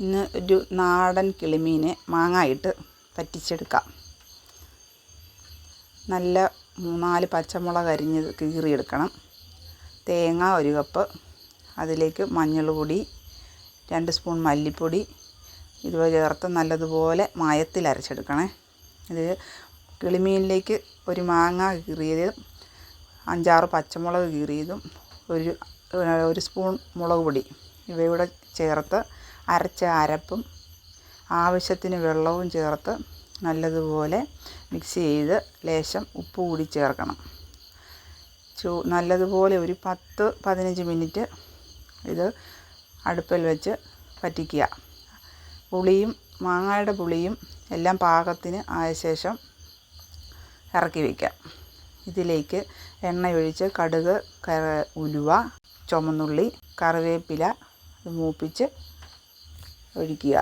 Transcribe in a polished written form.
ഇന്ന് ഒരു നാടൻ കിളിമീനെ മാങ്ങ ഇട്ട് പറ്റിച്ചെടുക്കാം. നല്ല 3-4 പച്ചമുളക് അരിഞ്ഞത് കീറിയെടുക്കണം. തേങ്ങ 1 കപ്പ്, അതിലേക്ക് മഞ്ഞൾപ്പൊടി 2 സ്പൂൺ മല്ലിപ്പൊടി ഇവ ചേർത്ത് നല്ലതുപോലെ മയത്തിൽ അരച്ചെടുക്കണേ. ഇത് കിളിമീനിലേക്ക് ഒരു മാങ്ങ കീറിയതും 5-6 പച്ചമുളക് കീറിയതും 1 സ്പൂൺ മുളക് പൊടി ഇവയൂടെ ചേർത്ത് അരച്ച അരപ്പും ആവശ്യത്തിന് വെള്ളവും ചേർത്ത് നല്ലതുപോലെ മിക്സ് ചെയ്ത് ലേശം ഉപ്പ് കൂടി ചേർക്കണം. നല്ലതുപോലെ ഒരു 10-15 മിനിറ്റ് ഇത് അടുപ്പിൽ വെച്ച് പറ്റിക്കുക. പുളിയും മാങ്ങയുടെ പുളിയും എല്ലാം പാകത്തിന് ആയ ശേഷം ഇറക്കി വയ്ക്കാം. ഇതിലേക്ക് എണ്ണയൊഴിച്ച് കടുക്, ഉലുവ, ചുവന്നുള്ളി, കറിവേപ്പില മൂപ്പിച്ച് ഒഴിക്കുക.